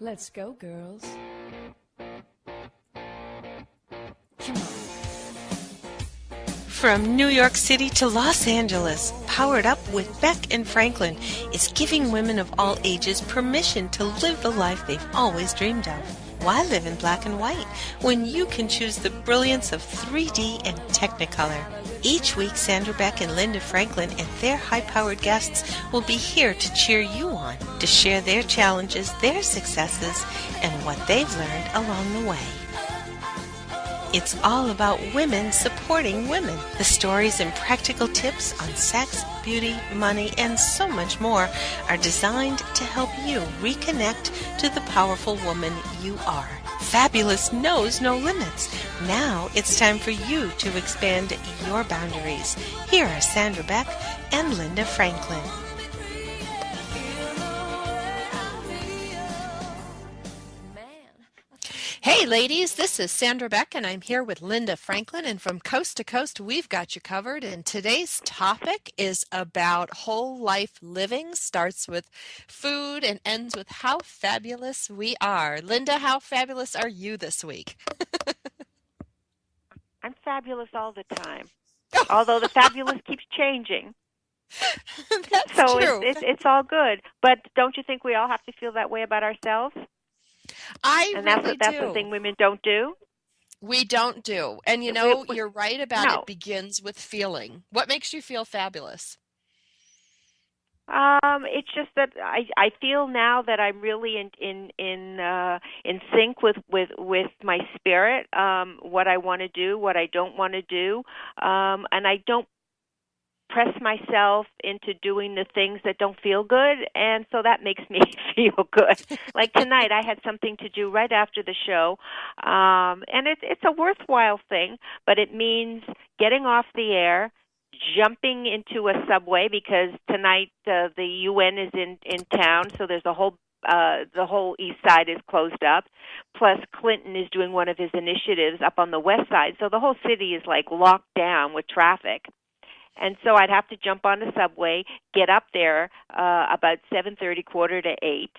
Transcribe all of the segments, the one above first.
Let's go, girls. Come on. From New York City to Los Angeles, Powered Up with Beck and Franklin is giving women of all ages permission to live the life they've always dreamed of. Why live in black and white when you can choose the brilliance of 3D and Technicolor? Each week, Sandra Beck and Linda Franklin and their high-powered guests will be here to cheer you on, to share their challenges, their successes, and what they've learned along the way. It's all about women supporting women. The stories and practical tips on sex, beauty, money, and so much more are designed to help you reconnect to the powerful woman you are. Fabulous knows no limits. Now it's time for you to expand your boundaries. Here are Sandra Beck and Linda Franklin. Hey ladies, this is Sandra Beck and I'm here with Linda Franklin, and from coast to coast we've got you covered, and today's topic is about whole life living. Starts with food and ends with how fabulous we are. Linda, how fabulous are you this week? I'm fabulous all the time, although the fabulous keeps changing. That's so true. It's all good. But don't you think we all have to feel that way about ourselves? That's the thing women don't do. We don't do. And you're right about it begins with feeling. What makes you feel fabulous? It's just that I feel now that I'm really in sync with my spirit, what I want to do, what I don't want to do, and I don't press myself into doing the things that don't feel good, and so that makes me feel good. Like tonight, I had something to do right after the show, and it's a worthwhile thing, but it means getting off the air, jumping into a subway, because tonight the UN is in town, so there's the whole east side is closed up. Plus, Clinton is doing one of his initiatives up on the west side, so the whole city is like locked down with traffic. And so I'd have to jump on the subway, get up there about 7:30, 7:45.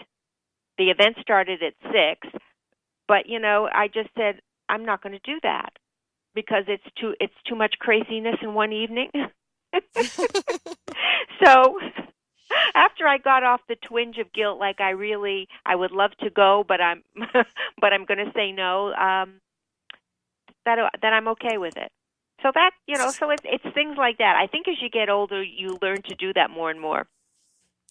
The event started at 6, but I just said I'm not going to do that because it's too much craziness in one evening. So after I got off the twinge of guilt, like I would love to go, but I'm going to say no. That I'm okay with it. So that, so it's things like that. I think as you get older, you learn to do that more and more.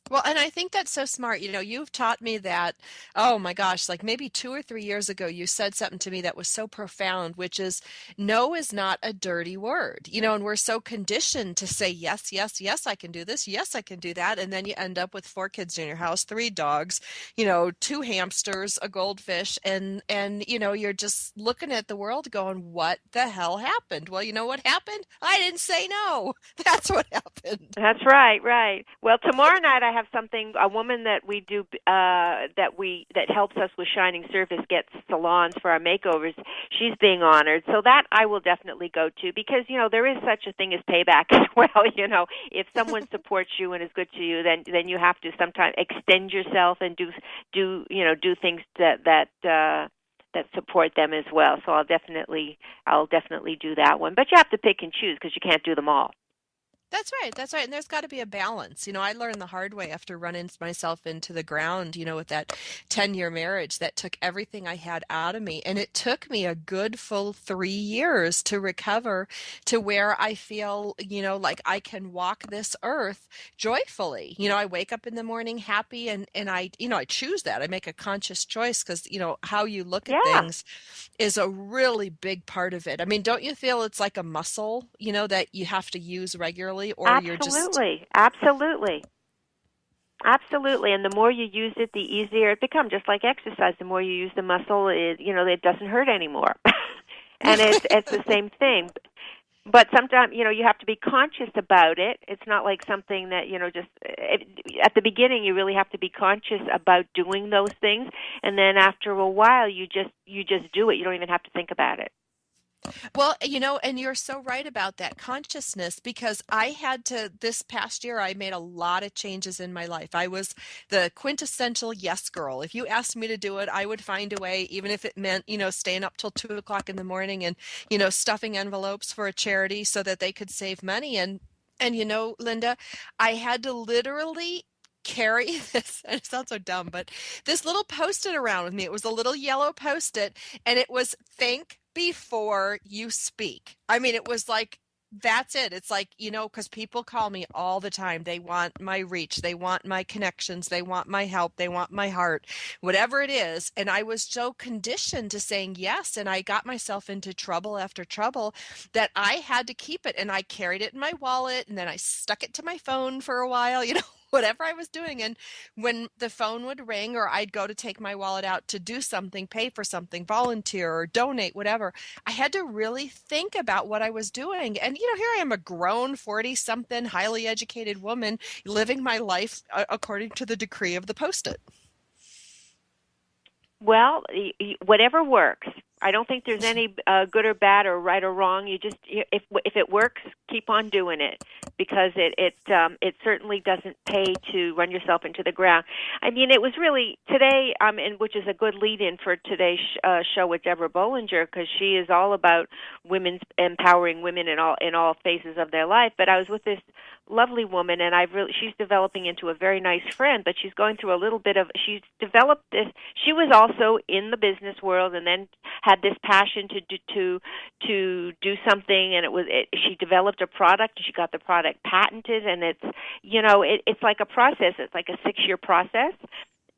Well, and I think that's so smart. You've taught me that, oh my gosh, like maybe 2 or 3 years ago, you said something to me that was so profound, which is no is not a dirty word, and we're so conditioned to say, yes, yes, yes, I can do this. Yes, I can do that. And then you end up with 4 kids in your house, 3 dogs, 2 hamsters, a goldfish, and you're just looking at the world going, what the hell happened? Well, you know what happened? I didn't say no. That's what happened. That's right. Well, tomorrow night I have something. A woman that we do that helps us with Shining Surface gets salons for our makeovers. She's being honored, so that I will definitely go to, because there is such a thing as payback as well. If someone supports you and is good to you, then you have to sometimes extend yourself and do things that support them as well. So I'll definitely do that one. But you have to pick and choose because you can't do them all. That's right. And there's got to be a balance. I learned the hard way after running myself into the ground, with that 10-year marriage that took everything I had out of me. And it took me a good full 3 years to recover to where I feel, like I can walk this earth joyfully. I wake up in the morning happy, and I choose that. I make a conscious choice because, how you look at things is a really big part of it. I mean, don't you feel it's like a muscle, that you have to use regularly? Or Absolutely. And the more you use it, the easier it becomes. Just like exercise, the more you use the muscle, it doesn't hurt anymore. And it's the same thing. But sometimes, you have to be conscious about it. It's not like something that, at the beginning you really have to be conscious about doing those things, and then after a while you just do it. You don't even have to think about it. Well, and you're so right about that consciousness, because I had to, this past year, I made a lot of changes in my life. I was the quintessential yes girl. If you asked me to do it, I would find a way, even if it meant, staying up till 2 o'clock in the morning and, stuffing envelopes for a charity so that they could save money. And Linda, I had to literally carry this, and it sounds so dumb, but this little post-it around with me. It was a little yellow post-it, and it was think before you speak. I mean, it was like, that's it. It's like, because people call me all the time. They want my reach. They want my connections. They want my help. They want my heart, whatever it is. And I was so conditioned to saying yes. And I got myself into trouble after trouble that I had to keep it. And I carried it in my wallet, and then I stuck it to my phone for a while, whatever I was doing. And when the phone would ring, or I'd go to take my wallet out to do something, pay for something, volunteer or donate, whatever, I had to really think about what I was doing. And, here I am, a grown 40-something, highly educated woman living my life according to the decree of the Post-it. Well, whatever works. I don't think there's any good or bad or right or wrong. You just, if it works, keep on doing it, because it certainly doesn't pay to run yourself into the ground. I mean, it was really today, and which is a good lead-in for today's show with Deb Boulanger, because she is all about women's empowering women in all phases of their life. But I was with this lovely woman, and she's developing into a very nice friend, but she's going through a little bit of, she's developed this, she was also in the business world and then had this passion to do something, and she developed a product, and she got the product patented, and it's like a process. It's like a 6-year process,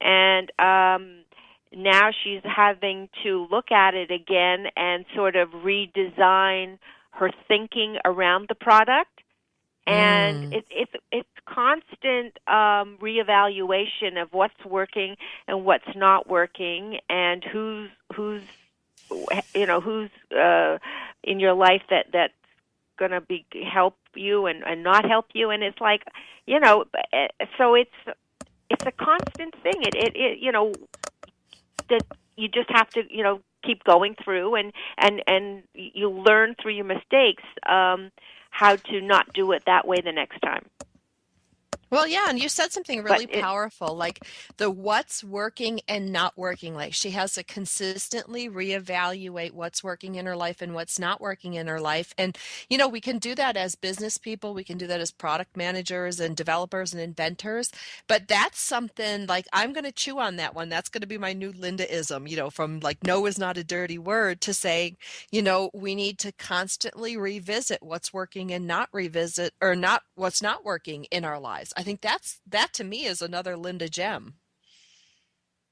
and now she's having to look at it again and sort of redesign her thinking around the product. And it's constant reevaluation of what's working and what's not working, and who's in your life that's going to help you and not help you. And it's like, so it's a constant thing. That you just have to keep going through, and you learn through your mistakes how to not do it that way the next time. Well, yeah, and you said something really powerful, like the what's working and not working. Like, she has to consistently reevaluate what's working in her life and what's not working in her life. And, we can do that as business people. We can do that as product managers and developers and inventors. But that's something, like, I'm going to chew on that one. That's going to be my new Linda-ism, from like, no is not a dirty word, to say, we need to constantly revisit what's working and not revisit, or not what's not working in our lives. I think that to me is another Linda gem.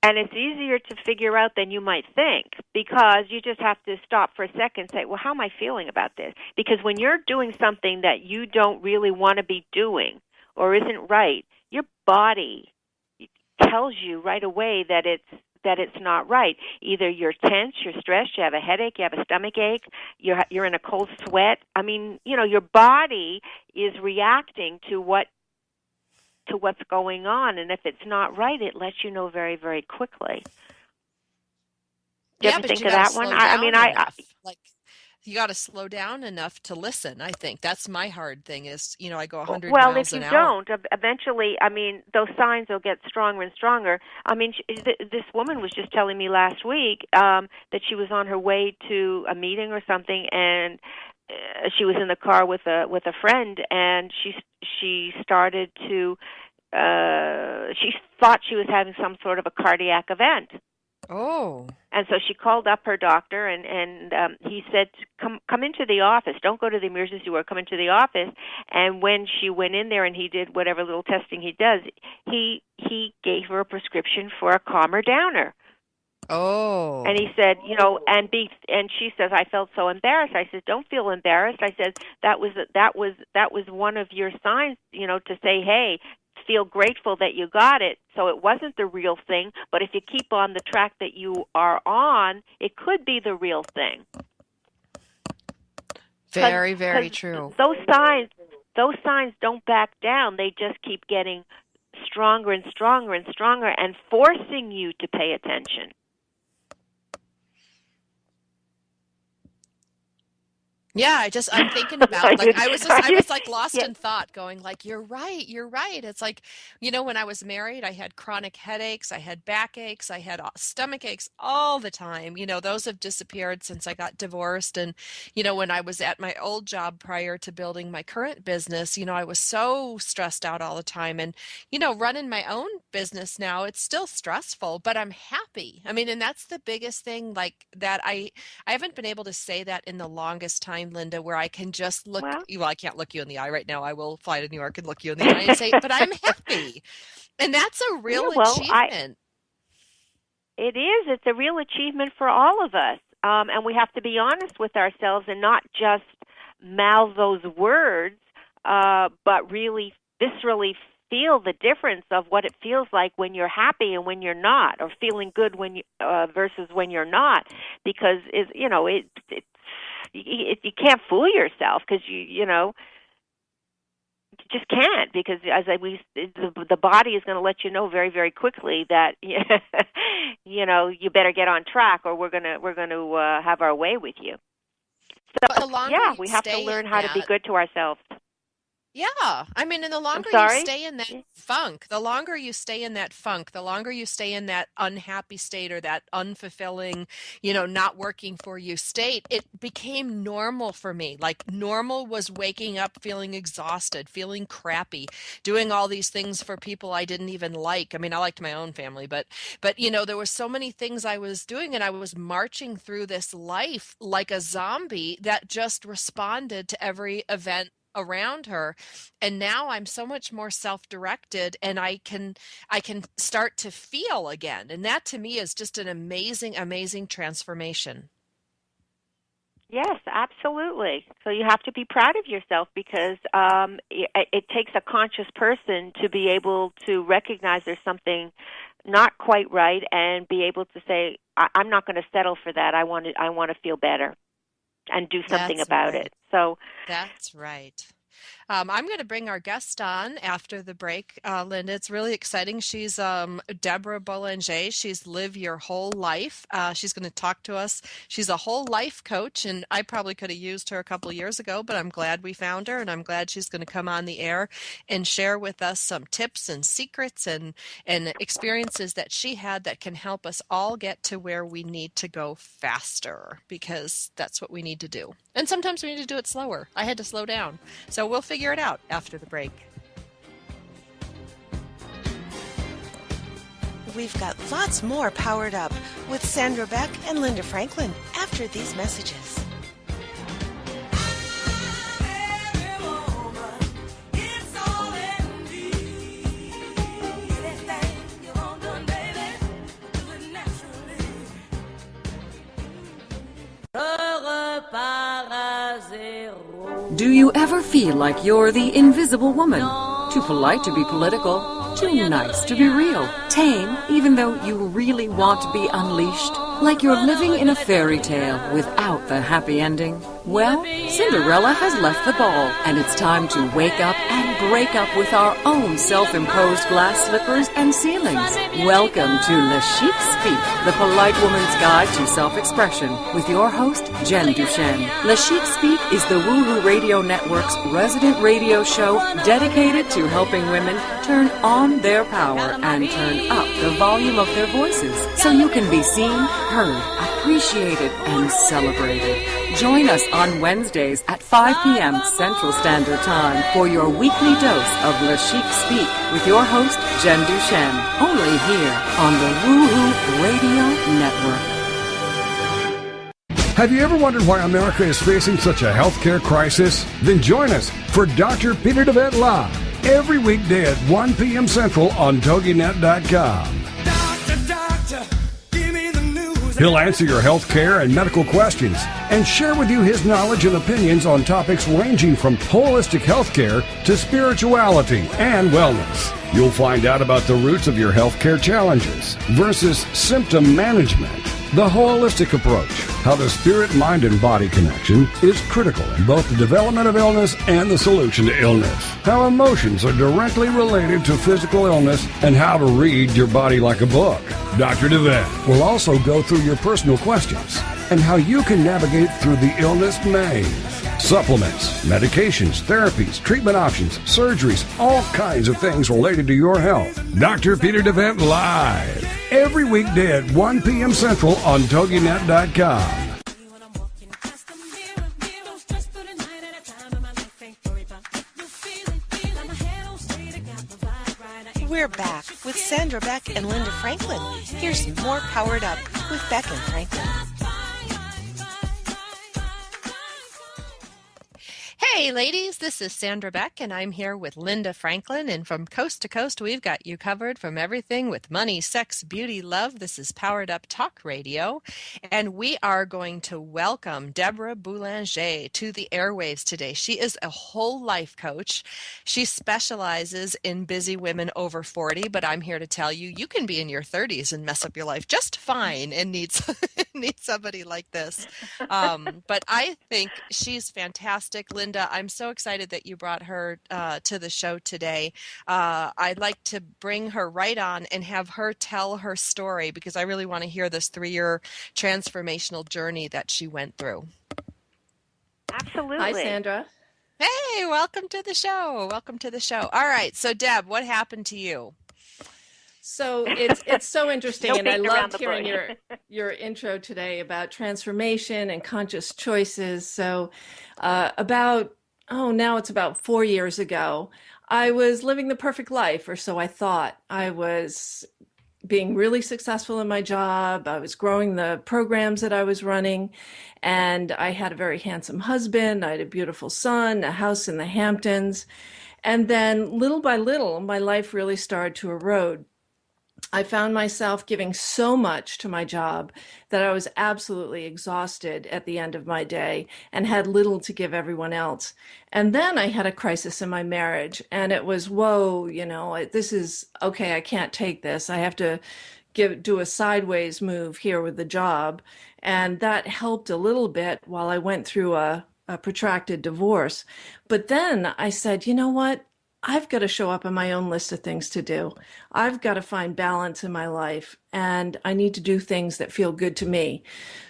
And it's easier to figure out than you might think, because you just have to stop for a second and say, well, how am I feeling about this? Because when you're doing something that you don't really want to be doing or isn't right, your body tells you right away that it's not right. Either you're tense, you're stressed, you have a headache, you have a stomach ache, you're in a cold sweat. I mean, your body is reacting to what's going on, and if it's not right, it lets you know very, very quickly. Do you ever think of that one? Like, you got to slow down enough to listen. I think that's my hard thing is, I go 100 miles an hour. Well, if you don't, eventually, those signs will get stronger and stronger. This woman was just telling me last week that she was on her way to a meeting or something, and she was in the car with a friend, and she started to she thought she was having some sort of a cardiac event. Oh. And so she called up her doctor, and he said, come into the office. Don't go to the emergency ward. Come into the office. And when she went in there and he did whatever little testing he does, he gave her a prescription for a calmer downer. Oh. And he said, and she says, I felt so embarrassed. I said, don't feel embarrassed. I said, that was one of your signs, to say, hey, feel grateful that you got it. So it wasn't the real thing, but if you keep on the track that you are on, it could be the real thing. Very, very true. Those signs don't back down. They just keep getting stronger and stronger and stronger, and forcing you to pay attention. Yeah, I'm thinking about, like, I was like lost in thought, going like, you're right. It's like, when I was married, I had chronic headaches, I had backaches, I had stomach aches all the time. Those have disappeared since I got divorced. And, when I was at my old job prior to building my current business, I was so stressed out all the time. And, running my own business now, it's still stressful, but I'm happy. I mean, and that's the biggest thing, like, that I haven't been able to say that in the longest time, Linda, where I can just look. Well, I can't look you in the eye right now. I will fly to New York and look you in the eye and say, but I'm happy. And that's a real achievement. It is. It's a real achievement for all of us. And we have to be honest with ourselves and not just mouth those words, but really viscerally feel the difference of what it feels like when you're happy and when you're not, or feeling good when you versus when you're not, because you can't fool yourself, because you just can't, because the body is going to let you know very, very quickly that you better get on track, or we're going to have our way with you. So we have to learn how to be good to ourselves. Yeah. I mean, and the longer you stay in that funk, the longer you stay in that unhappy state, or that unfulfilling, not working for you state, it became normal for me. Like, normal was waking up feeling exhausted, feeling crappy, doing all these things for people I didn't even like. I mean, I liked my own family, but there were so many things I was doing, and I was marching through this life like a zombie that just responded to every event around her. And now I'm so much more self-directed, and I can start to feel again. And that, to me, is just an amazing, amazing transformation. Yes, absolutely. So you have to be proud of yourself, because it takes a conscious person to be able to recognize there's something not quite right, and be able to say, I'm not going to settle for that. I want to feel better and do something about it. So that's right. I'm going to bring our guest on after the break, Linda. It's really exciting. She's Deb Boulanger. She's Live Your Whole Life. She's going to talk to us. She's a whole life coach, and I probably could have used her a couple of years ago, but I'm glad we found her, and I'm glad she's going to come on the air and share with us some tips and secrets and experiences that she had that can help us all get to where we need to go faster, because that's what we need to do. And sometimes we need to do it slower. I had to slow down. So we'll figure it out after the break. We've got lots more Powered Up with Sandra Beck and Linda Franklin after these messages. Do you ever feel like you're the invisible woman? Too polite to be political, too nice to be real, tame even though you really want to be unleashed? Like you're living in a fairy tale without the happy ending? Well, Cinderella has left the ball, and it's time to wake up and break up with our own self-imposed glass slippers and ceilings. Welcome to Le Chic Speak, the polite woman's guide to self-expression, with your host, Jen Duchenne. Le Chic Speak is the Woohoo Radio Network's resident radio show dedicated to helping women turn on their power and turn up the volume of their voices so you can be seen, heard, appreciated, and celebrated. Join us on Wednesdays at 5 p.m. Central Standard Time for your weekly dose of Le Chic Speak with your host, Jen Duchenne, only here on the Woohoo Radio Network. Have you ever wondered why America is facing such a healthcare crisis? Then join us for Dr. Peter DeVette Live every weekday at 1 p.m. Central on TogiNet.com. He'll answer your health care and medical questions and share with you his knowledge and opinions on topics ranging from holistic health care to spirituality and wellness. You'll find out about the roots of your health care challenges versus symptom management, the holistic approach, how the spirit, mind, and body connection is critical in both the development of illness and the solution to illness, how emotions are directly related to physical illness, and how to read your body like a book. Dr. DeVette will also go through your personal questions and how you can navigate through the illness maze. Supplements, medications, therapies, treatment options, surgeries, all kinds of things related to your health. Dr. Peter DeVent Live. Every weekday at 1 p.m. Central on TogiNet.com. We're back with Sandra Beck and Linda Franklin. Here's more Powered Up with Beck and Franklin. Hey ladies, this is Sandra Beck and I'm here with Linda Franklin, and from coast to coast we've got you covered from everything with money, sex, beauty, love. This is Powered Up Talk Radio, and we are going to welcome Deb Boulanger to the airwaves today. She is a whole life coach. She specializes in busy women over 40, but I'm here to tell you, you can be in your 30s and mess up your life just fine and need somebody like this. But I think she's fantastic. Linda, I'm so excited that you brought her to the show today. I'd like to bring her right on and have her tell her story, because I really want to hear this 3-year transformational journey that she went through. Absolutely. Hi, Sandra. Hey, welcome to the show. Welcome to the show. All right. So, Deb, what happened to you? So it's so interesting, No and I beating around loved the hearing bush. your intro today about transformation and conscious choices. So now it's about 4 years ago, I was living the perfect life, or so I thought. I was being really successful in my job. I was growing the programs that I was running, and I had a very handsome husband. I had a beautiful son, a house in the Hamptons. And then little by little, my life really started to erode. I found myself giving so much to my job that I was absolutely exhausted at the end of my day and had little to give everyone else. And then I had a crisis in my marriage, and it was, whoa, this is okay. I can't take this. I have to do a sideways move here with the job. And that helped a little bit while I went through a protracted divorce. But then I said, you know what? I've got to show up on my own list of things to do. I've got to find balance in my life, and I need to do things that feel good to me.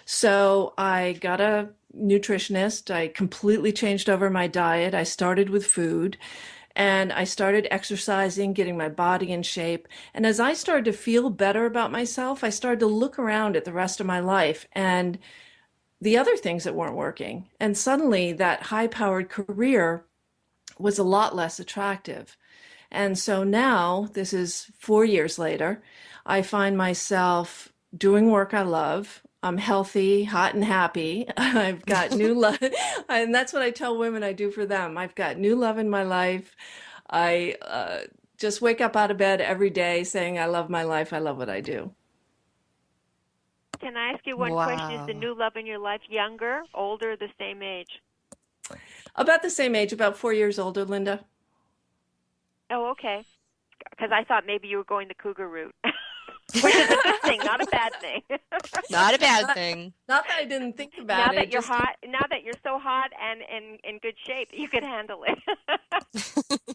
So I got a nutritionist. I completely changed over my diet. I started with food, and I started exercising, getting my body in shape. And as I started to feel better about myself, I started to look around at the rest of my life and the other things that weren't working. And suddenly that high-powered career was a lot less attractive. And so now, this is 4 years later, I find myself doing work I love. I'm healthy, hot, and happy. I've got new love. And that's what I tell women I do for them. I've got new love in my life. I just wake up out of bed every day saying, I love my life. I love what I do. Can I ask you one question? Is the new love in your life younger, older, the same age? About the same age, about 4 years older, Linda. Oh, okay. Because I thought maybe you were going the cougar route. Which is a good thing, not a bad thing. Not a bad thing. Not that I didn't think about it. Now that you're hot, now that you're so hot and in good shape, you could handle it.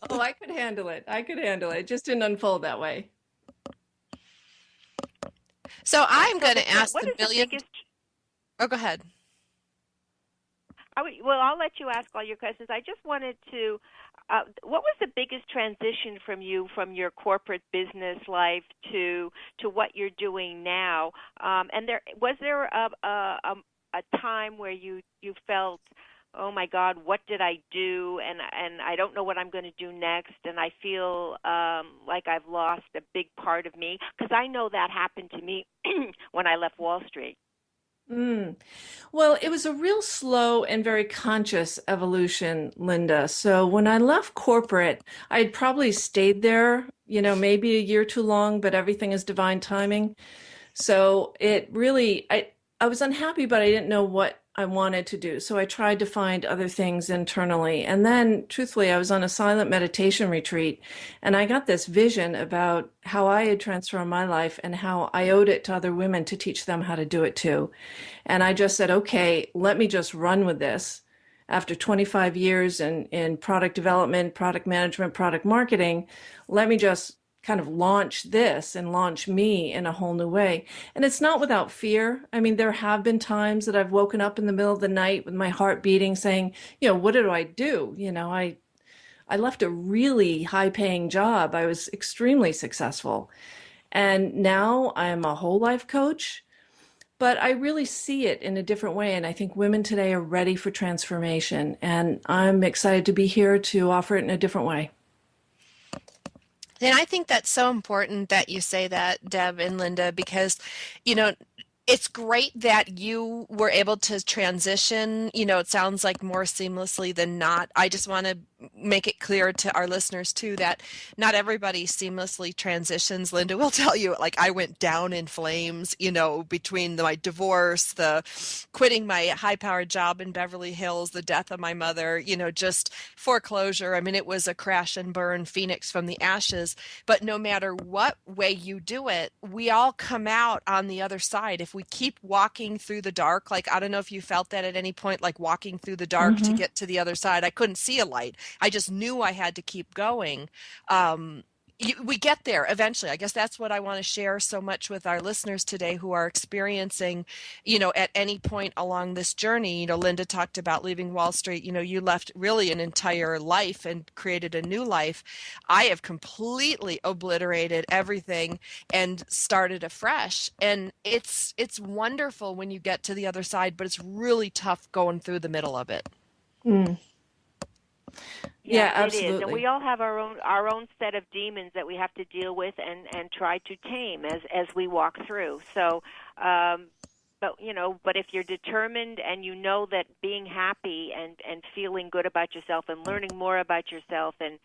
Oh, I could handle it. It just didn't unfold that way. So I'm going to ask what the is million. biggest... Oh, go ahead. Well, I'll let you ask all your questions. I just wanted to, what was the biggest transition from you from your corporate business life to what you're doing now? And was there a time where you felt, oh my God, what did I do? And I don't know what I'm going to do next, and I feel like I've lost a big part of me, because I know that happened to me when I left Wall Street. Well, it was a real slow and very conscious evolution, Linda. So when I left corporate, I'd probably stayed there, maybe a year too long, but everything is divine timing. So it really, I was unhappy, but I didn't know what I wanted to do. So I tried to find other things internally. And then, truthfully, I was on a silent meditation retreat, and I got this vision about how I had transformed my life and how I owed it to other women to teach them how to do it too. And I just said, okay, let me just run with this. After 25 years in product development, product management, product marketing, let me just kind of launch this and launch me in a whole new way. And it's not without fear. I mean, there have been times that I've woken up in the middle of the night with my heart beating saying, what do I do? I left a really high paying job. I was extremely successful. And now I'm a whole life coach, but I really see it in a different way. And I think women today are ready for transformation. And I'm excited to be here to offer it in a different way. And I think that's so important that you say that, Deb and Linda, because, it's great that you were able to transition, it sounds like more seamlessly than not. I just want to make it clear to our listeners too that not everybody seamlessly transitions. Linda will tell you, like, I went down in flames, between my divorce, the quitting my high-powered job in Beverly Hills, the death of my mother, just foreclosure. I mean, it was a crash and burn, phoenix from the ashes. But no matter what way you do it, we all come out on the other side. If we keep walking through the dark, like, I don't know if you felt that at any point, like walking through the dark to get to the other side. I couldn't see a light. I just knew I had to keep going. We get there eventually. I guess that's what I want to share so much with our listeners today who are experiencing, at any point along this journey. Linda talked about leaving Wall Street. You left really an entire life and created a new life. I have completely obliterated everything and started afresh. And it's wonderful when you get to the other side, but it's really tough going through the middle of it. Mm. Yeah, absolutely. It is. And we all have our own set of demons that we have to deal with and try to tame as we walk through. So, but if you're determined and you know that being happy and feeling good about yourself and learning more about yourself and,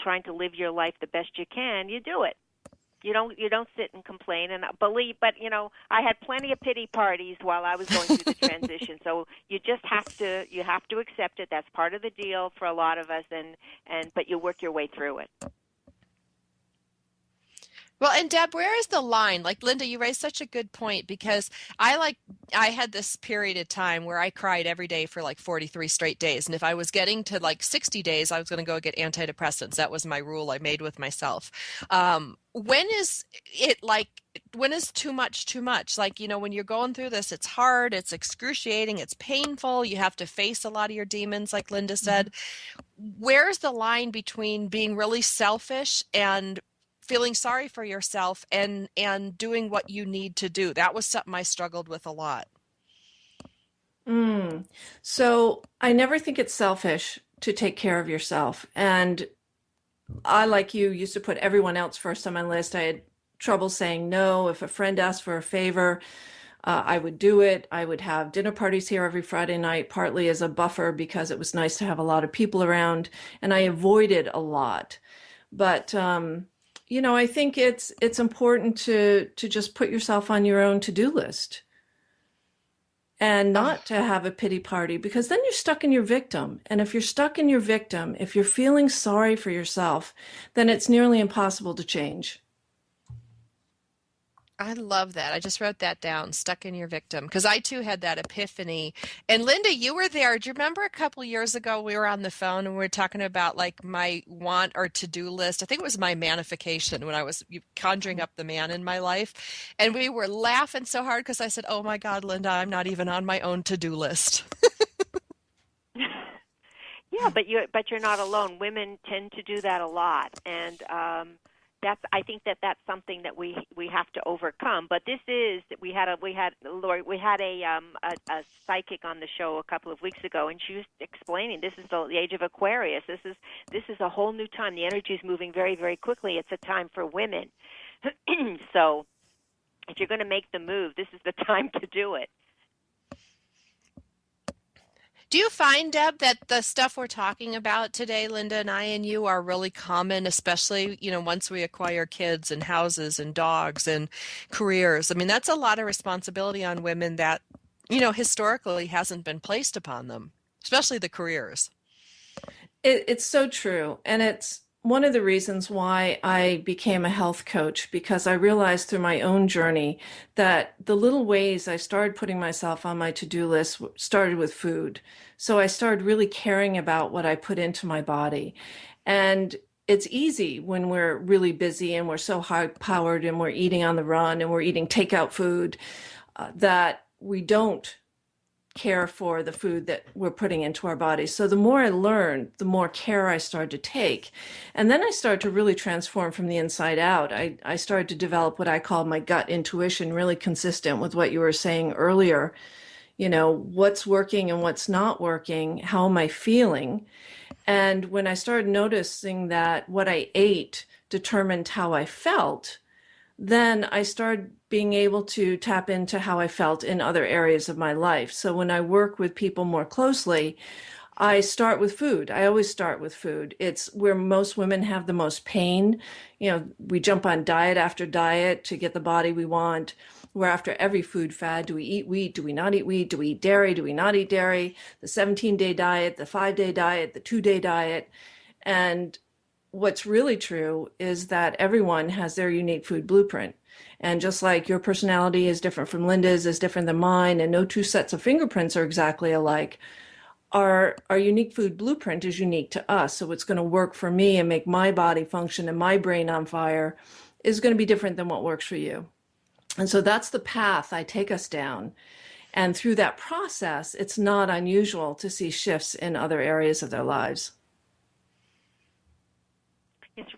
trying to live your life the best you can, you do it. You don't sit and complain and believe, but I had plenty of pity parties while I was going through the transition. So you just have to accept it. That's part of the deal for a lot of us, but you work your way through it. Well, and Deb, where is the line? Like, Linda, you raised such a good point, because I had this period of time where I cried every day for like 43 straight days. And if I was getting to like 60 days, I was going to go get antidepressants. That was my rule I made with myself. When is too much too much? Like, when you're going through this, it's hard, it's excruciating, it's painful. You have to face a lot of your demons, like Linda said. Where's the line between being really selfish and feeling sorry for yourself and doing what you need to do? That was something I struggled with a lot. So I never think it's selfish to take care of yourself. And I, like you, used to put everyone else first on my list. I had trouble saying no. If a friend asked for a favor, I would do it. I would have dinner parties here every Friday night, partly as a buffer because it was nice to have a lot of people around, and I avoided a lot. But I think it's important to just put yourself on your own to-do list and not to have a pity party, because then you're stuck in your victim. And if you're stuck in your victim, if you're feeling sorry for yourself, then it's nearly impossible to change. I love that. I just wrote that down, stuck in your victim, because I too had that epiphany. And Linda, you were there. Do you remember a couple years ago we were on the phone and we were talking about like my want or to-do list? I think it was my manification, when I was conjuring up the man in my life. And we were laughing so hard because I said, oh my God, Linda, I'm not even on my own to-do list. Yeah, but you're not alone. Women tend to do that a lot. And I think that's something that we have to overcome. But we had a psychic on the show a couple of weeks ago, and she was explaining this is the age of Aquarius. This is a whole new time. The energy is moving very, very quickly. It's a time for women. So if you're going to make the move, this is the time to do it. Do you find, Deb, that the stuff we're talking about today, Linda and I and you, are really common, especially, once we acquire kids and houses and dogs and careers? I mean, that's a lot of responsibility on women that, historically hasn't been placed upon them, especially the careers. It's so true. And it's one of the reasons why I became a health coach, because I realized through my own journey that the little ways I started putting myself on my to-do list started with food. So I started really caring about what I put into my body. And it's easy when we're really busy and we're so high-powered and we're eating on the run and we're eating takeout food that we don't care for the food that we're putting into our bodies. So the more I learned, the more care I started to take. And then I started to really transform from the inside out. I started to develop what I call my gut intuition, really consistent with what you were saying earlier. You know, what's working and what's not working, how am I feeling? And when I started noticing that what I ate determined how I felt, then I started being able to tap into how I felt in other areas of my life. So when I work with people more closely, I start with food. I always start with food. It's where most women have the most pain. You know, we jump on diet after diet to get the body we want. We're after every food fad. Do we eat wheat? Do we not eat wheat? Do we eat dairy? Do we not eat dairy? The 17-day diet, the 5-day diet, the 2-day diet. And what's really true is that everyone has their unique food blueprint. And just like your personality is different from Linda's, is different than mine, and no two sets of fingerprints are exactly alike, our unique food blueprint is unique to us. So what's going to work for me and make my body function and my brain on fire is going to be different than what works for you. And so that's the path I take us down. And through that process, it's not unusual to see shifts in other areas of their lives.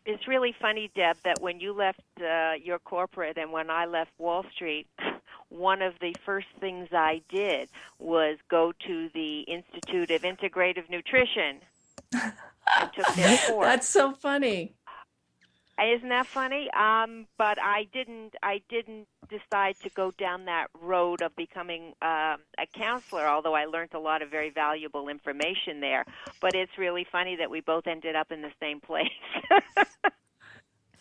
It's really funny, Deb, that when you left your corporate and when I left Wall Street, one of the first things I did was go to the Institute of Integrative Nutrition and took their course. That's so funny. Isn't that funny? But I didn't decide to go down that road of becoming a counselor, although I learned a lot of very valuable information there. But it's really funny that we both ended up in the same place.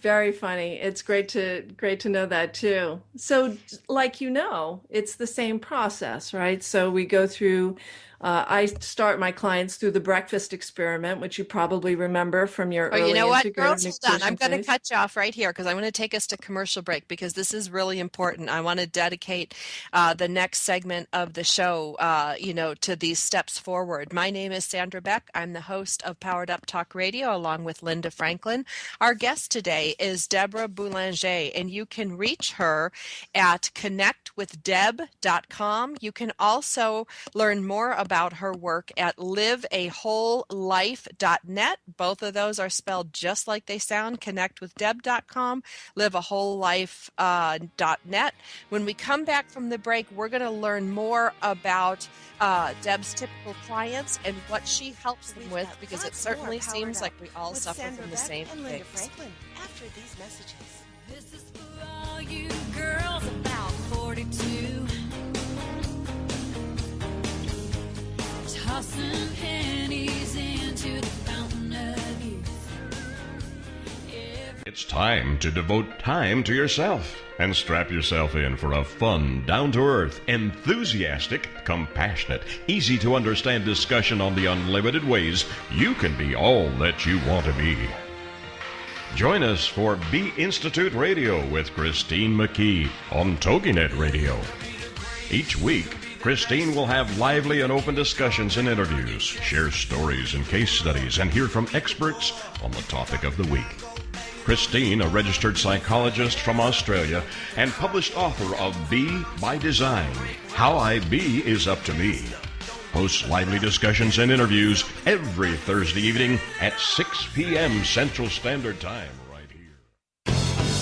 Very funny. It's great to know that too. So, like it's the same process, right? So we go through. I start my clients through the breakfast experiment, which you probably remember from your early. Oh, you know what, integrative girls? Hold on. I'm going to phase. cut you off right here because I'm going to take us to commercial break because this is really important. I want to dedicate the next segment of the show, to these steps forward. My name is Sandra Beck. I'm the host of Powered Up Talk Radio along with Linda Franklin. Our guest today is Deb Boulanger, and you can reach her at connectwithdeb.com. You can also learn more about her work at liveawholelife.net. Both of those are spelled just like they sound, connectwithdeb.com, liveawholelife.net. When we come back from the break, we're going to learn more about Deb's typical clients and what she helps them with, because it certainly seems like we all suffer from the same things. After these messages. This is for all you girls about 42. Tossing pennies into the fountain of youth. It's time to devote time to yourself and strap yourself in for a fun, down-to-earth, enthusiastic, compassionate, easy-to-understand discussion on the unlimited ways you can be all that you want to be. Join us for Be Institute Radio with Christine McKee on TogiNet Radio. Each week, Christine will have lively and open discussions and interviews, share stories and case studies, and hear from experts on the topic of the week. Christine, a registered psychologist from Australia and published author of Be by Design, How I Be Is Up to Me, hosts lively discussions and interviews every Thursday evening at 6 p.m. Central Standard Time.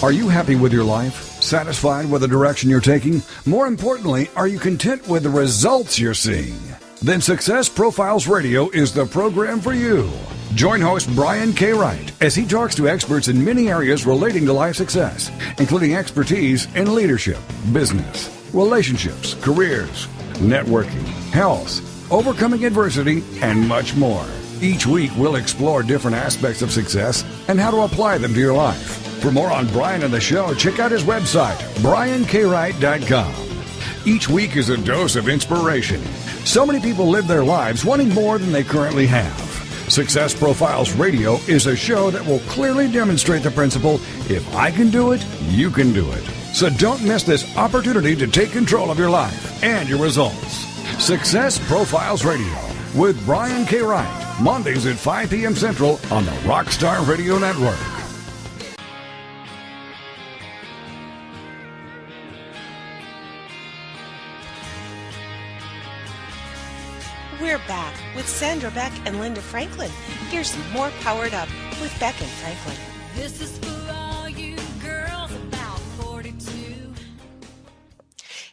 Are you happy with your life? Satisfied with the direction you're taking? More importantly, are you content with the results you're seeing? Then Success Profiles Radio is the program for you. Join host Brian K. Wright as he talks to experts in many areas relating to life success, including expertise in leadership, business, relationships, careers, networking, health, overcoming adversity, and much more. Each week, we'll explore different aspects of success and how to apply them to your life. For more on Brian and the show, check out his website, briankwright.com. Each week is a dose of inspiration. So many people live their lives wanting more than they currently have. Success Profiles Radio is a show that will clearly demonstrate the principle, if I can do it, you can do it. So don't miss this opportunity to take control of your life and your results. Success Profiles Radio with Brian K. Wright. Mondays at 5 p.m. Central on the Rockstar Radio Network. We're back with Sandra Beck and Linda Franklin. Here's more Powered Up with Beck and Franklin. This is for all you girls about 42.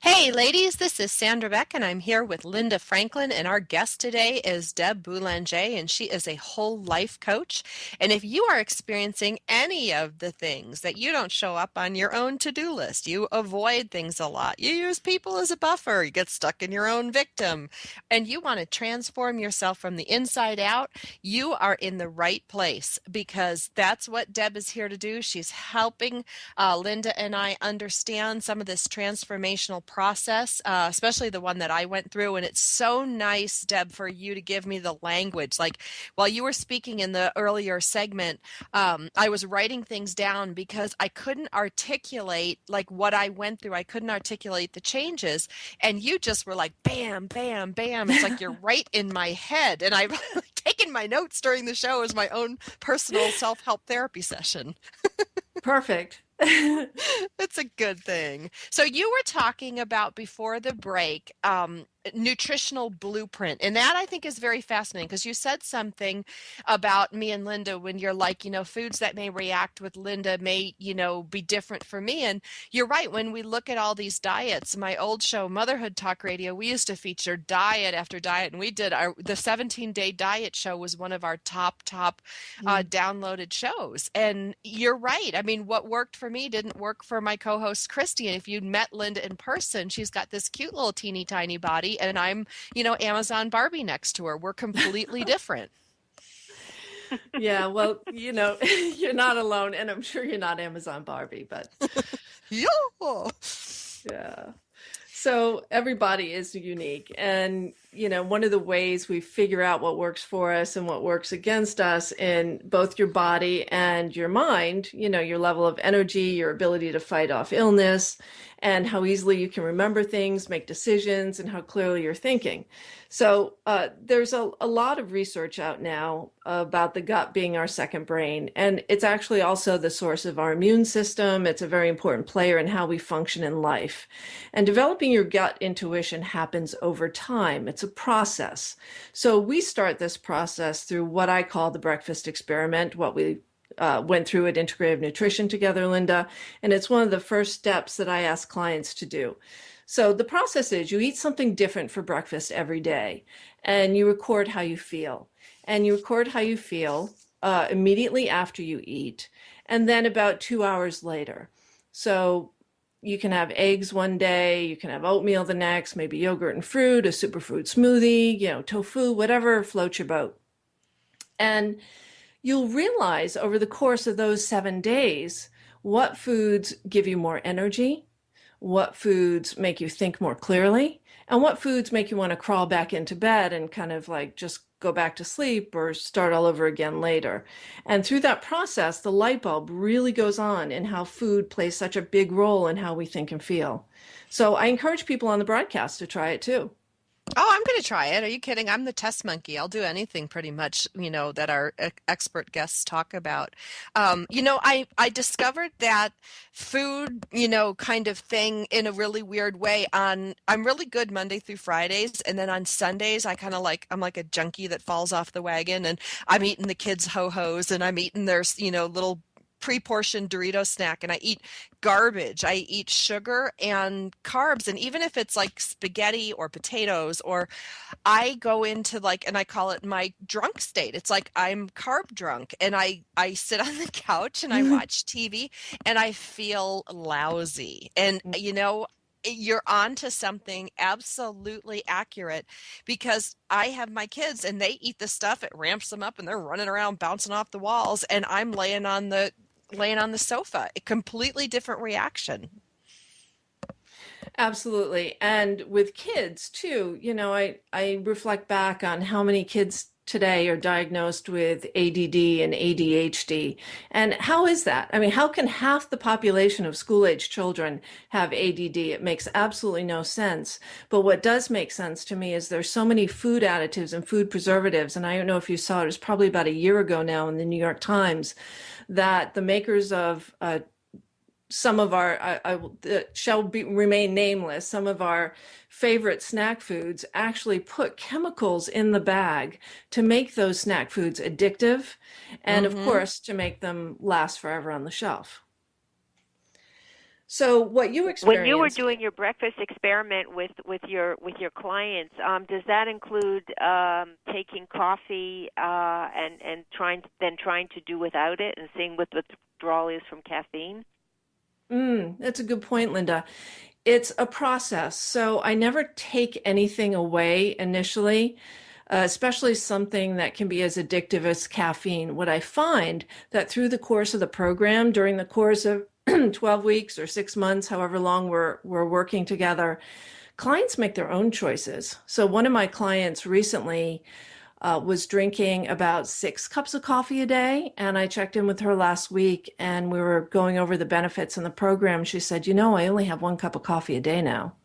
Hey ladies, this is Sandra Beck and I'm here with Linda Franklin, and our guest today is Deb Boulanger, and she is a whole life coach. And if you are experiencing any of the things that you don't show up on your own to-do list, you avoid things a lot, you use people as a buffer, you get stuck in your own victim, and you want to transform yourself from the inside out, you are in the right place, because that's what Deb is here to do. She's helping Linda and I understand some of this transformational process, especially the one that I went through. And it's so nice, Deb, for you to give me the language. Like while you were speaking in the earlier segment, I was writing things down because I couldn't articulate like what I went through. I couldn't articulate the changes. And you just were like, bam, bam, bam. It's like you're right in my head. And I've taken my notes during the show as my own personal self-help therapy session. Perfect. That's a good thing. So you were talking about before the break, nutritional blueprint. And that I think is very fascinating, because you said something about me and Linda when you're like, foods that may react with Linda may, be different for me. And you're right. When we look at all these diets, my old show, Motherhood Talk Radio, we used to feature diet after diet. And we did the 17-day diet show was one of our top downloaded shows. And you're right. I mean, what worked for me didn't work for my co-host Christy. And if you'd met Linda in person, she's got this cute little teeny tiny body, and I'm, Amazon Barbie next to her. We're completely different. Yeah, well, you're not alone, and I'm sure you're not Amazon Barbie, but yeah. So everybody is unique, and one of the ways we figure out what works for us and what works against us in both your body and your mind, your level of energy, your ability to fight off illness, and how easily you can remember things, make decisions, and how clearly you're thinking. So there's a lot of research out now about the gut being our second brain, and it's actually also the source of our immune system. It's a very important player in how we function in life. And developing your gut intuition happens over time. It's a process. So we start this process through what I call the breakfast experiment, what we went through at Integrative Nutrition together, Linda, and it's one of the first steps that I ask clients to do. So the process is you eat something different for breakfast every day, and you record how you feel. And you record how you feel immediately after you eat, and then about 2 hours later. So you can have eggs one day, you can have oatmeal the next, maybe yogurt and fruit, a superfood smoothie, tofu, whatever floats your boat. And you'll realize over the course of those 7 days what foods give you more energy, what foods make you think more clearly, and what foods make you want to crawl back into bed and kind of like just go back to sleep or start all over again later. And through that process, the light bulb really goes on in how food plays such a big role in how we think and feel. So I encourage people on the broadcast to try it too. Oh, I'm going to try it. Are you kidding? I'm the test monkey. I'll do anything pretty much, that our expert guests talk about. I discovered that food, kind of thing in a really weird way I'm really good Monday through Fridays. And then on Sundays, I'm like a junkie that falls off the wagon, and I'm eating the kids' ho-hos, and I'm eating their, little pre-portioned Dorito snack, and I eat garbage. I eat sugar and carbs, and even if it's like spaghetti or potatoes, or I go into and I call it my drunk state. It's like I'm carb drunk, and I sit on the couch and I watch TV and I feel lousy. And you're on to something absolutely accurate, because I have my kids and they eat the stuff, it ramps them up, and they're running around bouncing off the walls, and I'm laying on the sofa. A completely different reaction. Absolutely. And with kids too, I reflect back on how many kids today are diagnosed with ADD and ADHD. And how is that? I mean, how can half the population of school-age children have ADD? It makes absolutely no sense. But what does make sense to me is there's so many food additives and food preservatives. And I don't know if you saw it, it was probably about a year ago now in the New York Times, that the makers of some of our, remain nameless, some of our favorite snack foods actually put chemicals in the bag to make those snack foods addictive and, of course, to make them last forever on the shelf. So what you experienced... When you were doing your breakfast experiment with your clients, does that include taking coffee and trying to do without it and seeing what the withdrawal is from caffeine? That's a good point, Linda. It's a process. So I never take anything away initially, especially something that can be as addictive as caffeine. What I find that through the course of the program, during the course of 12 weeks or 6 months, however long we're working together, clients make their own choices. So one of my clients recently was drinking about 6 cups of coffee a day. And I checked in with her last week and we were going over the benefits in the program. She said, I only have 1 cup of coffee a day now.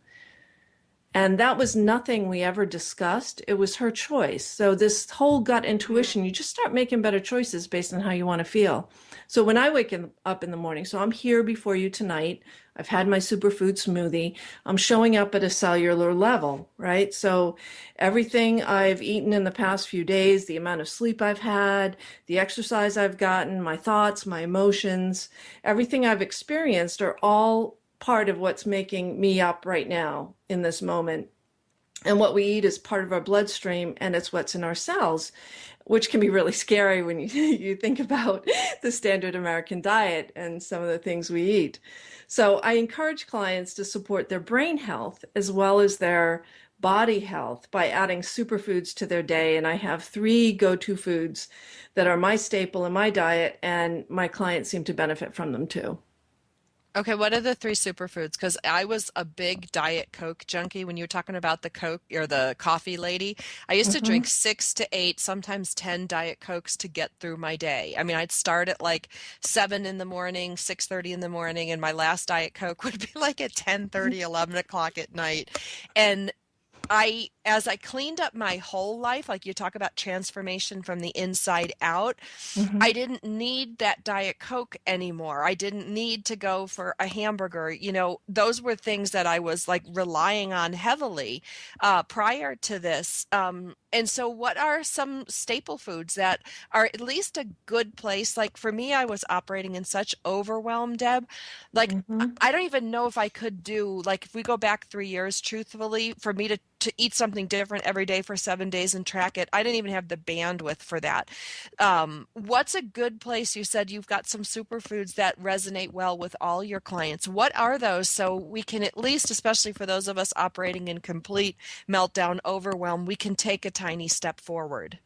And that was nothing we ever discussed. It was her choice. So this whole gut intuition, you just start making better choices based on how you want to feel. So when I wake up in the morning, so I'm here before you tonight, I've had my superfood smoothie, I'm showing up at a cellular level, right? So everything I've eaten in the past few days, the amount of sleep I've had, the exercise I've gotten, my thoughts, my emotions, everything I've experienced are all part of what's making me up right now in this moment. And what we eat is part of our bloodstream, and it's what's in our cells, which can be really scary when you think about the standard American diet and some of the things we eat. So I encourage clients to support their brain health as well as their body health by adding superfoods to their day. And I have 3 go-to foods that are my staple in my diet, and my clients seem to benefit from them too. Okay, what are the 3 superfoods? Because I was a big Diet Coke junkie when you were talking about the Coke or the coffee lady. I used to drink 6 to 8, sometimes 10 Diet Cokes to get through my day. I mean, I'd start at like 7 in the morning, 6:30 in the morning, and my last Diet Coke would be like at 10:30, 11 o'clock at night. And as I cleaned up my whole life, like you talk about transformation from the inside out, I didn't need that Diet Coke anymore. I didn't need to go for a hamburger. Those were things that I was like relying on heavily prior to this. And so what are some staple foods that are at least a good place? Like for me, I was operating in such overwhelm, Deb. Like I don't even know if I could do, like if we go back 3 years, truthfully, for me to eat something different every day for 7 days and track it, I didn't even have the bandwidth for that. What's a good place? You said you've got some superfoods that resonate well with all your clients. What are those so we can at least, especially for those of us operating in complete meltdown, overwhelm, we can take a tiny step forward?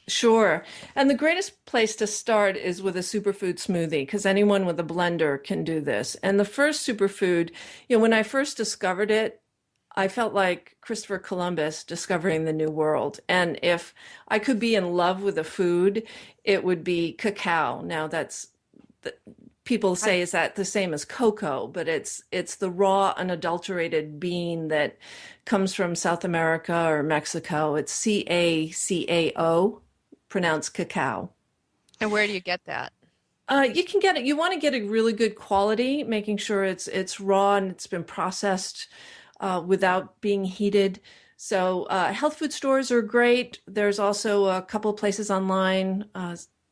Sure. And the greatest place to start is with a superfood smoothie, because anyone with a blender can do this. And the first superfood, when I first discovered it, I felt like Christopher Columbus discovering the new world. And if I could be in love with a food, it would be cacao. Now people say, is that the same as cocoa? But it's the raw, unadulterated bean that comes from South America or Mexico. It's CACAO, pronounced cacao. And where do you get that? You can get it. You want to get a really good quality, making sure it's raw and it's been processed without being heated. So health food stores are great. There's also a couple of places online,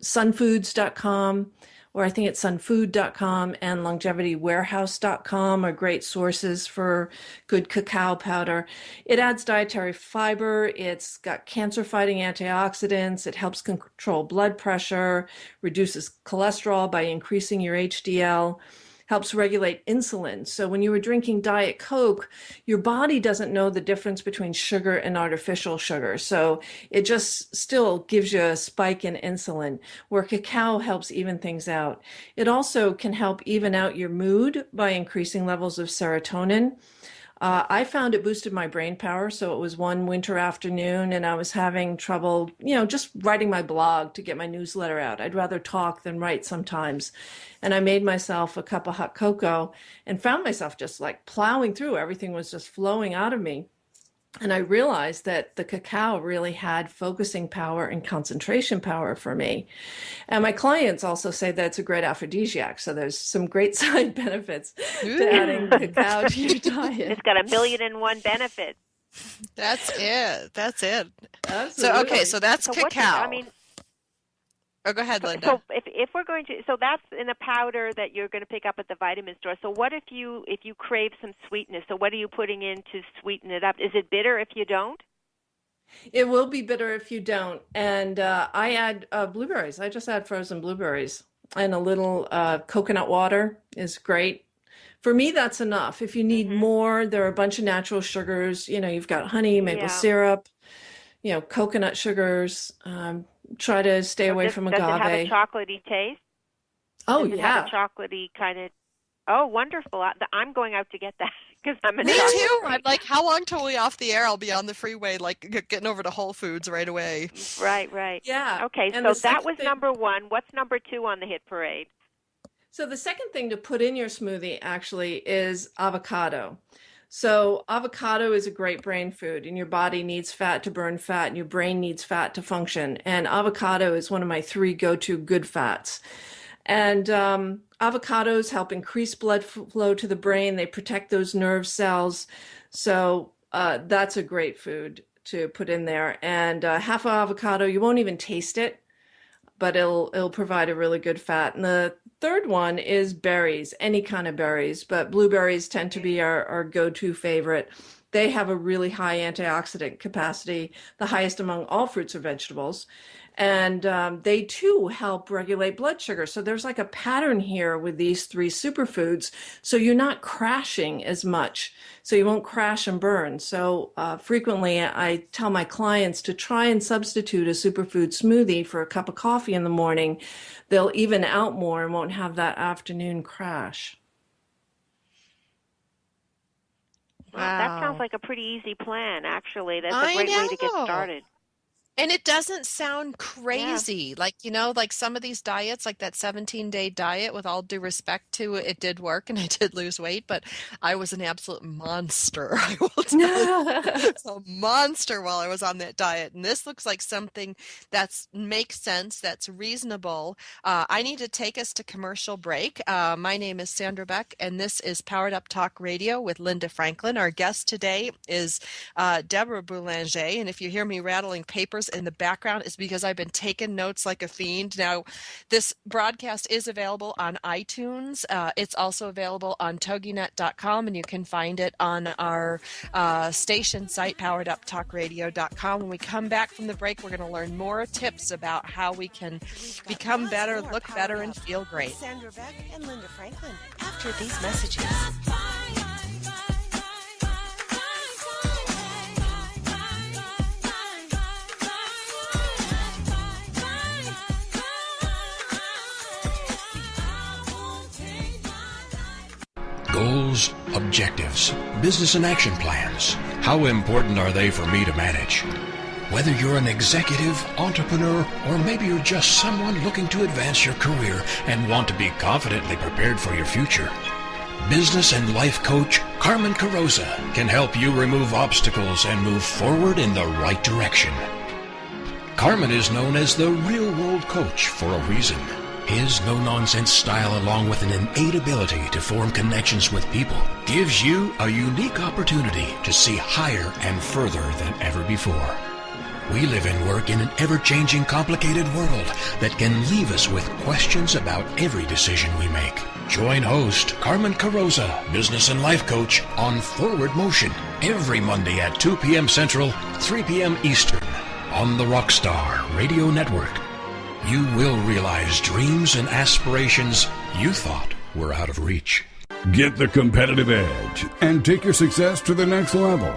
sunfoods.com, or I think it's sunfood.com, and longevitywarehouse.com are great sources for good cacao powder. It adds dietary fiber. It's got cancer-fighting antioxidants. It helps control blood pressure, reduces cholesterol by increasing your HDL, helps regulate insulin. So when you were drinking Diet Coke, your body doesn't know the difference between sugar and artificial sugar. So it just still gives you a spike in insulin, where cacao helps even things out. It also can help even out your mood by increasing levels of serotonin. I found it boosted my brain power. So it was one winter afternoon and I was having trouble, just writing my blog to get my newsletter out. I'd rather talk than write sometimes. And I made myself a cup of hot cocoa and found myself just like plowing through. Everything was just flowing out of me. And I realized that the cacao really had focusing power and concentration power for me. And my clients also say that it's a great aphrodisiac. So there's some great side benefits to adding cacao to your diet. It's got 1,000,001 benefits. That's it. Absolutely. So that's cacao. Go ahead, Linda. So if we're going to, so that's in a powder that you're going to pick up at the vitamin store. So what if you crave some sweetness? So what are you putting in to sweeten it up? Is it bitter if you don't? It will be bitter if you don't. And I add blueberries. I just add frozen blueberries, and a little coconut water is great. For me, that's enough. If you need more, there are a bunch of natural sugars. You've got honey, maple syrup, coconut sugars. Try to stay away from agave. Does it have a chocolatey taste? Oh, does it yeah. have a chocolatey kind of... Oh, wonderful. I'm going out to get that because I'm a Me chocolate too. freak. I'm like, how long till we off the air? I'll be on the freeway, like getting over to Whole Foods right away. Right. Yeah. Okay, And so the that second was thing- number one. What's number two on the hit parade? So the second thing to put in your smoothie actually is avocado. So avocado is a great brain food, and your body needs fat to burn fat, and your brain needs fat to function. And avocado is one of my 3 go-to good fats. And avocados help increase blood flow to the brain. They protect those nerve cells. So that's a great food to put in there. And half an avocado, you won't even taste it, but it'll provide a really good fat. And the third one is berries, any kind of berries, but blueberries tend to be our go-to favorite. They have a really high antioxidant capacity, the highest among all fruits or vegetables. And they too help regulate blood sugar. So there's like a pattern here with these 3 superfoods. So you're not crashing as much. So you won't crash and burn. So frequently I tell my clients to try and substitute a superfood smoothie for a cup of coffee in the morning. They'll even out more and won't have that afternoon crash. Wow. That sounds like a pretty easy plan, actually. That's a great way to get started. And it doesn't sound crazy. Yeah. Like some of these diets, like that 17-day diet, with all due respect to it, did work and I did lose weight, but I was an absolute monster. I will tell you. A monster while I was on that diet. And this looks like something that makes sense, that's reasonable. I need to take us to commercial break. My name is Sandra Beck, and this is Powered Up Talk Radio with Linda Franklin. Our guest today is Deborah Boulanger. And if you hear me rattling papers in the background, is because I've been taking notes like a fiend. Now, this broadcast is available on iTunes. It's also available on toginet.com, and you can find it on our station site, powereduptalkradio.com. When we come back from the break, we're going to learn more tips about how we can become better, look better, and feel great. Sandra Beck and Linda Franklin after these messages. Goals, objectives, business and action plans. How important are they for me to manage? Whether you're an executive, entrepreneur, or maybe you're just someone looking to advance your career and want to be confidently prepared for your future, business and life coach Carmen Carroza can help you remove obstacles and move forward in the right direction. Carmen is known as the real-world coach for a reason. His no-nonsense style, along with an innate ability to form connections with people, gives you a unique opportunity to see higher and further than ever before. We live and work in an ever-changing, complicated world that can leave us with questions about every decision we make. Join host Carmen Carroza, business and life coach, on Forward Motion every Monday at 2 p.m. Central, 3 p.m. Eastern on the Rockstar Radio Network. You will realize dreams and aspirations you thought were out of reach. Get the competitive edge and take your success to the next level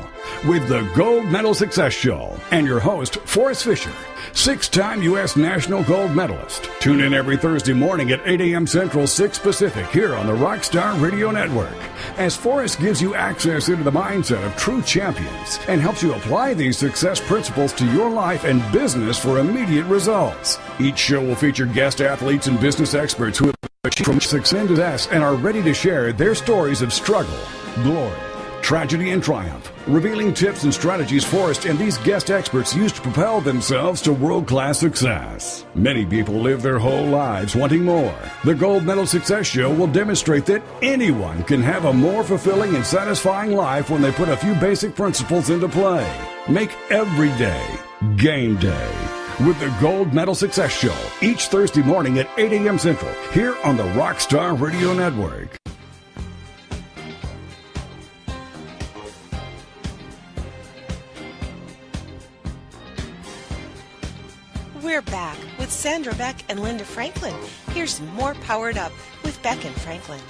with the Gold Medal Success Show and your host, Forrest Fisher, 6-time U.S. National Gold Medalist. Tune in every Thursday morning at 8 a.m. Central, 6 Pacific here on the Rockstar Radio Network as Forrest gives you access into the mindset of true champions and helps you apply these success principles to your life and business for immediate results. Each show will feature guest athletes and business experts who have achieved from success and are ready to share their stories of struggle, glory, tragedy, and triumph, revealing tips and strategies Forrest and these guest experts use to propel themselves to world-class success. Many people live their whole lives wanting more. The Gold Medal Success Show will demonstrate that anyone can have a more fulfilling and satisfying life when they put a few basic principles into play. Make every day game day with the Gold Medal Success Show each Thursday morning at 8 a.m. Central here on the Rockstar Radio Network. We're back with Sandra Beck and Linda Franklin. Here's more Powered Up with Beck and Franklin.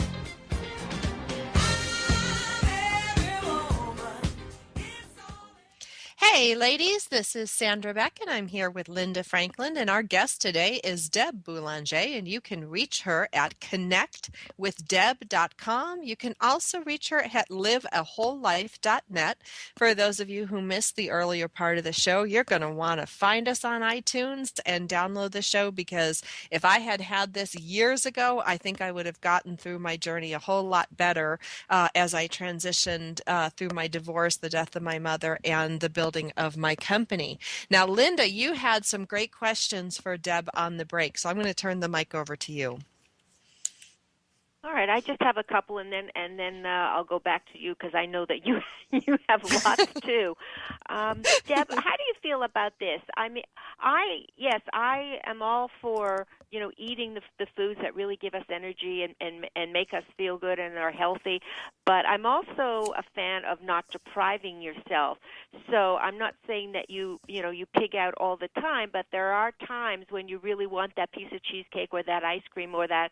Hey ladies, this is Sandra Beck and I'm here with Linda Franklin, and our guest today is Deb Boulanger, and you can reach her at connectwithdeb.com. You can also reach her at liveawholelife.net. For those of you who missed the earlier part of the show, you're going to want to find us on iTunes and download the show, because if I had had this years ago, I think I would have gotten through my journey a whole lot better as I transitioned through my divorce, the death of my mother, and the building of my company. Now, Linda, you had some great questions for Deb on the break, so I'm going to turn the mic over to you. All right, I just have a couple, and then I'll go back to you because I know that you have lots too. Deb, how do you feel about this? I mean, I am all for eating the foods that really give us energy and make us feel good and are healthy. But I'm also a fan of not depriving yourself. So I'm not saying that you pig out all the time, but there are times when you really want that piece of cheesecake or that ice cream or that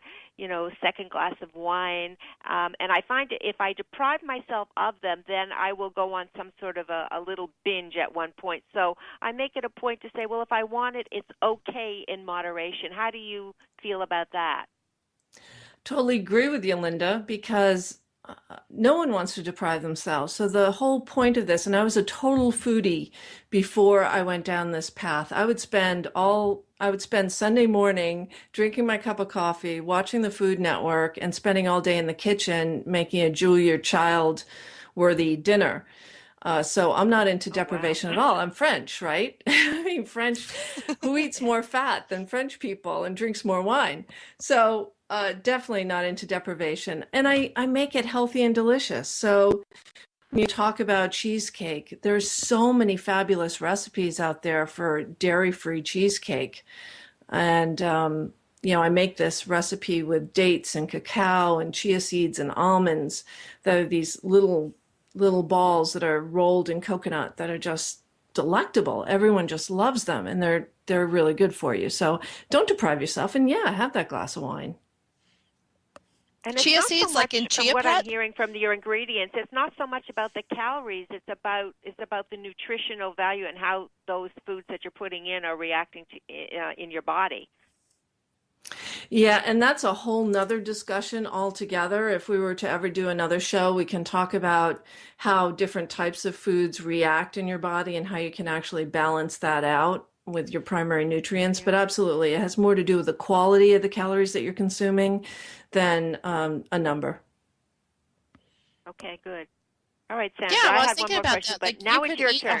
second glass of wine. And I find that if I deprive myself of them, then I will go on some sort of a little binge at one point. So I make it a point to say, well, if I want it, it's okay in moderation. How do you feel about that? Totally agree with you, Linda, because no one wants to deprive themselves. So the whole point of this, and I was a total foodie before I went down this path. I would spend Sunday morning drinking my cup of coffee, watching the Food Network, and spending all day in the kitchen making a Julia Child worthy dinner. So I'm not into deprivation at all. I'm French, right? I mean, French, who eats more fat than French people and drinks more wine? So definitely not into deprivation. And I make it healthy and delicious. So when you talk about cheesecake, there's so many fabulous recipes out there for dairy-free cheesecake. And, I make this recipe with dates and cacao and chia seeds and almonds that are these little balls that are rolled in coconut that are just delectable. Everyone just loves them, and they're really good for you. So don't deprive yourself, and have that glass of wine. And Chia seeds, like in chia what pet? I'm hearing from your ingredients, it's not so much about the calories. It's about the nutritional value and how those foods that you're putting in are reacting to in your body. Yeah, and that's a whole nother discussion altogether. If we were to ever do another show, we can talk about how different types of foods react in your body and how you can actually balance that out with your primary nutrients. But absolutely, it has more to do with the quality of the calories that you're consuming than a number. Okay, good. All right, Sandra, Yeah, well, I had one more question, but now it's your turn.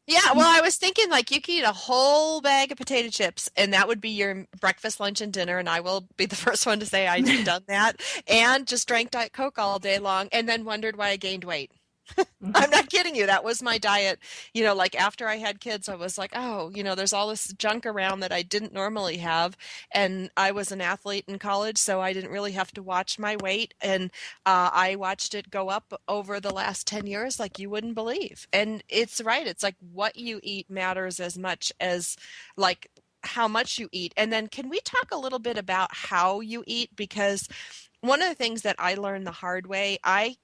Yeah, well, I was thinking like you could eat a whole bag of potato chips, and that would be your breakfast, lunch, and dinner, and I will be the first one to say I've done that, and just drank Diet Coke all day long, and then wondered why I gained weight. I'm not kidding you. That was my diet. Like after I had kids, I was like, oh, there's all this junk around that I didn't normally have. And I was an athlete in college, so I didn't really have to watch my weight. And I watched it go up over the last 10 years like you wouldn't believe. And it's right. It's like what you eat matters as much as like how much you eat. And then can we talk a little bit about how you eat? Because one of the things that I learned the hard way, I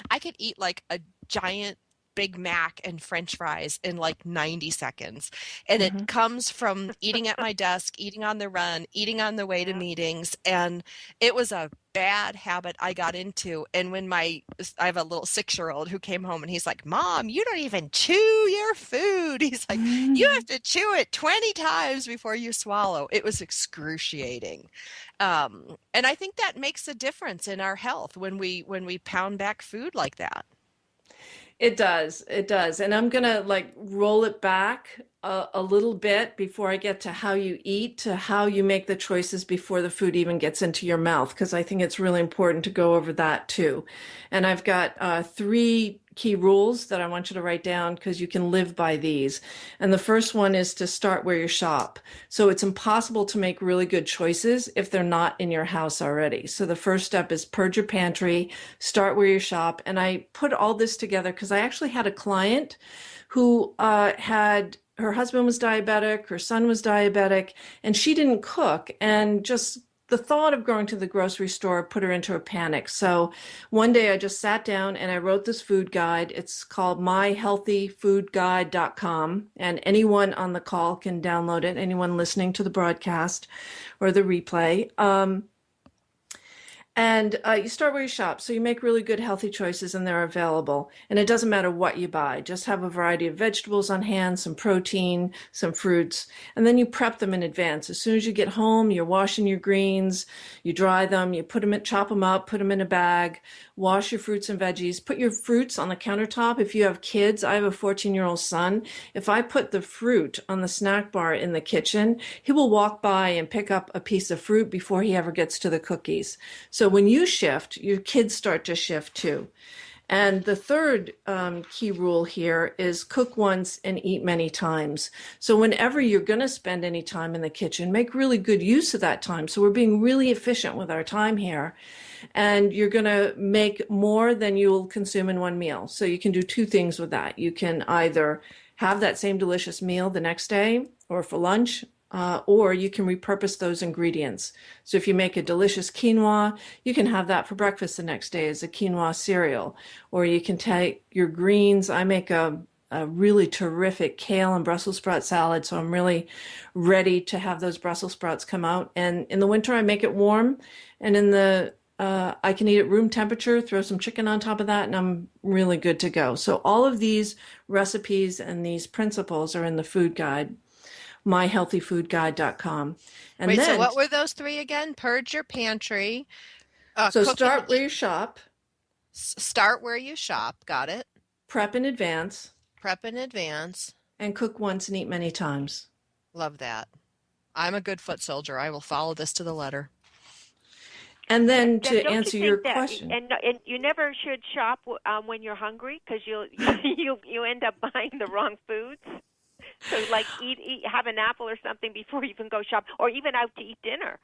I could eat like a giant Big Mac and French fries in like 90 seconds. And it comes from eating at my desk, eating on the run, eating on the way to meetings. And it was a bad habit I got into. And when I have a little 6-year-old who came home and he's like, Mom, you don't even chew your food. He's like, you have to chew it 20 times before you swallow. It was excruciating. And I think that makes a difference in our health when we pound back food like that. It does. It does. And I'm going to like roll it back a little bit before I get to how you eat, to how you make the choices before the food even gets into your mouth, because I think it's really important to go over that too. And I've got 3 key rules that I want you to write down because you can live by these. And the first one is to start where you shop. So it's impossible to make really good choices if they're not in your house already. So the first step is purge your pantry, start where you shop. And I put all this together because I actually had a client who had her husband was diabetic, her son was diabetic, and she didn't cook. And just the thought of going to the grocery store put her into a panic. So one day I just sat down and I wrote this food guide. It's called myhealthyfoodguide.com. And anyone on the call can download it, anyone listening to the broadcast or the replay. And you start where you shop. So you make really good, healthy choices and they're available. And it doesn't matter what you buy. Just have a variety of vegetables on hand, some protein, some fruits, and then you prep them in advance. As soon as you get home, you're washing your greens, you dry them, you put them in, chop them up, put them in a bag, wash your fruits and veggies, put your fruits on the countertop. If you have kids, I have a 14-year-old son. If I put the fruit on the snack bar in the kitchen, he will walk by and pick up a piece of fruit before he ever gets to the cookies. So when you shift, your kids start to shift too. And the third key rule here is cook once and eat many times. So whenever you're going to spend any time in the kitchen, make really good use of that time. So we're being really efficient with our time here. And you're going to make more than you'll consume in one meal. So you can do 2 things with that. You can either have that same delicious meal the next day or for lunch, or you can repurpose those ingredients. So if you make a delicious quinoa, you can have that for breakfast the next day as a quinoa cereal. Or you can take your greens. I make a really terrific kale and Brussels sprout salad, so I'm really ready to have those Brussels sprouts come out. And in the winter, I make it warm. And in the I can eat at room temperature, throw some chicken on top of that, and I'm really good to go. So all of these recipes and these principles are in the food guide, myhealthyfoodguide.com. And Wait, then, so what were those 3 again? Purge your pantry. so Cook start where you shop, start where you shop. Got it. prep in advance, Prep in advance. and cook once and eat many times. Love that. I'm a good foot soldier. I will follow this to the letter. And then Deb, to don't answer you your think that, question. and you never should shop when you're hungry because you end up buying the wrong foods. So like have an apple or something before you even go shop, or even out to eat dinner.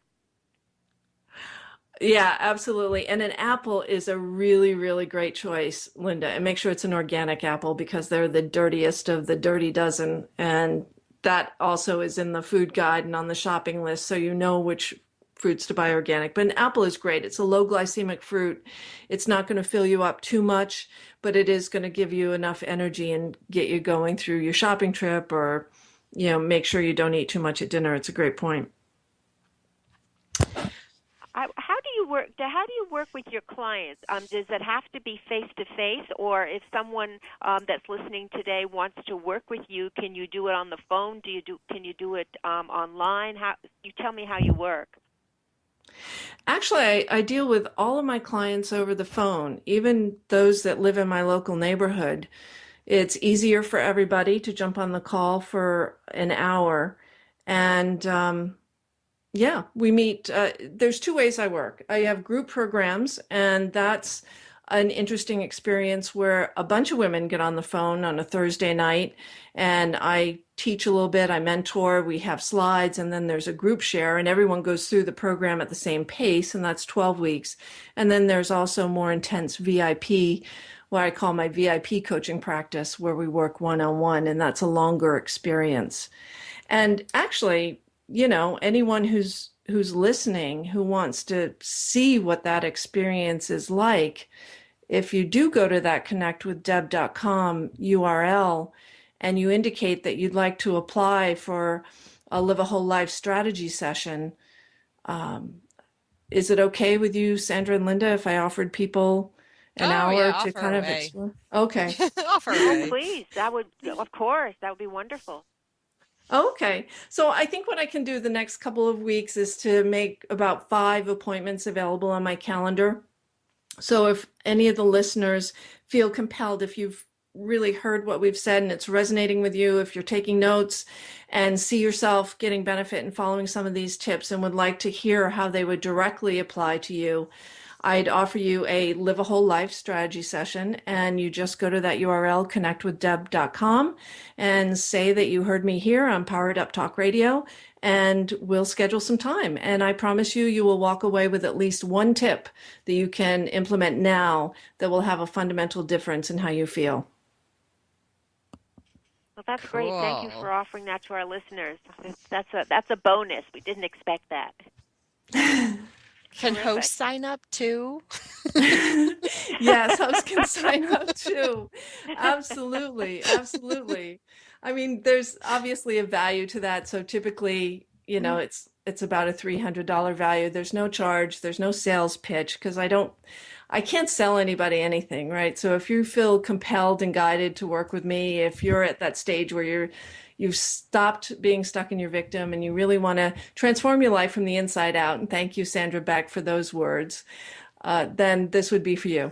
Yeah, absolutely. And an apple is a really, really great choice, Linda. And make sure it's an organic apple because they're the dirtiest of the dirty dozen. And that also is in the food guide and on the shopping list, so you know which fruits to buy organic. But an apple is great. It's a low glycemic fruit. It's not going to fill you up too much, but it is going to give you enough energy and get you going through your shopping trip, or, make sure you don't eat too much at dinner. It's a great point. How do you work? How do you work with your clients? Does it have to be face to face, or if someone that's listening today wants to work with you, can you do it on the phone? Can you do it online? How you tell me how you work? Actually, I deal with all of my clients over the phone, even those that live in my local neighborhood. It's easier for everybody to jump on the call for an hour. And yeah, we meet. There's 2 ways I work. I have group programs, and that's an interesting experience where a bunch of women get on the phone on a Thursday night, and I teach a little bit, I mentor, we have slides, and then there's a group share, and everyone goes through the program at the same pace, and that's 12 weeks. And then there's also more intense VIP, what I call my VIP coaching practice, where we work one-on-one, and that's a longer experience. And actually, anyone who's who's listening who wants to see what that experience is like, if you do go to that connectwithdeb.com URL and you indicate that you'd like to apply for a Live a Whole Life strategy session, is it okay with you, Sandra and Linda, if I offered people an hour to kind of explore? Okay. Offer Oh, away. please. That would, of course, that would be wonderful. Okay. So I think what I can do the next couple of weeks is to make about 5 appointments available on my calendar. So if any of the listeners feel compelled, if you've really heard what we've said and it's resonating with you, if you're taking notes and see yourself getting benefit and following some of these tips and would like to hear how they would directly apply to you, I'd offer you a Live a Whole Life strategy session, and you just go to that URL, connectwithdeb.com, and say that you heard me here on Powered Up Talk Radio, and we'll schedule some time. And I promise you, you will walk away with at least one tip that you can implement now that will have a fundamental difference in how you feel. Well, that's great. Thank you Cool. for offering that to our listeners. That's a bonus. We didn't expect that. Can Terrific. hosts sign up too? Yes, hosts can sign up too. Absolutely. Absolutely. I mean, there's obviously a value to that. So typically, it's about a $300 value. There's no charge. There's no sales pitch because I can't sell anybody anything, right? So if you feel compelled and guided to work with me, if you're at that stage where you've stopped being stuck in your victim and you really want to transform your life from the inside out, and thank you, Sandra Beck, for those words, then this would be for you.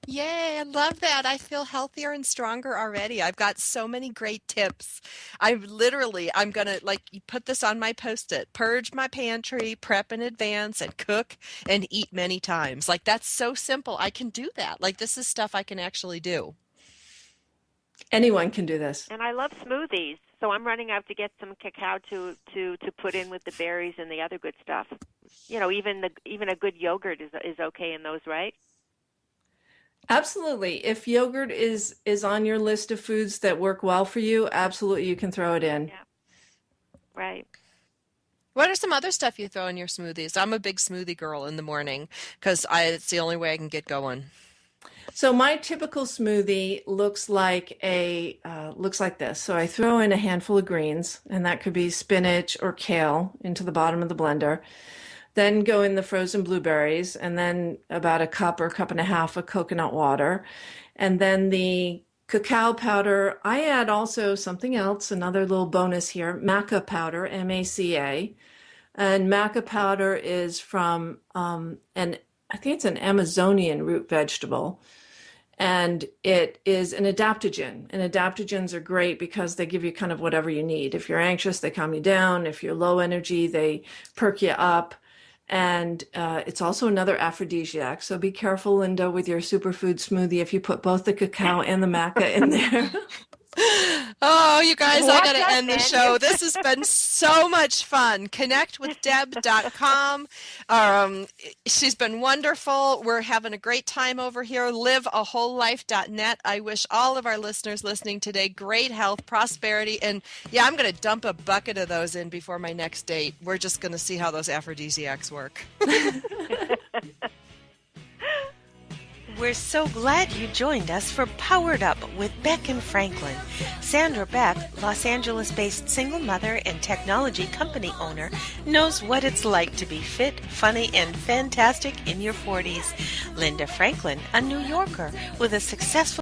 Yay, I love that. I feel healthier and stronger already. I've got so many great tips. I'm going to put this on my Post-it, purge my pantry, prep in advance, and cook and eat many times. That's so simple. I can do that. This is stuff I can actually do. Anyone can do this. And I love smoothies, so I'm running out to get some cacao to put in with the berries and the other good stuff. Even a good yogurt is okay in those, right? Absolutely. If yogurt is on your list of foods that work well for you, absolutely you can throw it in. Yeah. Right. What are some other stuff you throw in your smoothies? I'm a big smoothie girl in the morning because it's the only way I can get going. So my typical smoothie looks like this. So I throw in a handful of greens, and that could be spinach or kale into the bottom of the blender. Then go in the frozen blueberries, and then about a cup or cup and a half of coconut water. And then the cacao powder, I add also something else, another little bonus here, maca powder, M-A-C-A. And maca powder is from, I think it's an Amazonian root vegetable. And it is an adaptogen. And adaptogens are great because they give you kind of whatever you need. If you're anxious, they calm you down. If you're low energy, they perk you up. And it's also another aphrodisiac. So be careful, Linda, with your superfood smoothie if you put both the cacao and the maca in there. Oh, you guys, I got to Watch out, end the man. show. This has been so much fun. Connectwithdeb.com. She's been wonderful. We're having a great time over here. Liveawholelife.net. I wish all of our listeners listening today great health, prosperity, and yeah, I'm going to dump a bucket of those in before my next date. We're just going to see how those aphrodisiacs work. We're so glad you joined us for Powered Up with Beck and Franklin. Sandra Beck, Los Angeles-based single mother and technology company owner, knows what it's like to be fit, funny, and fantastic in your 40s. Linda Franklin, a New Yorker with a successful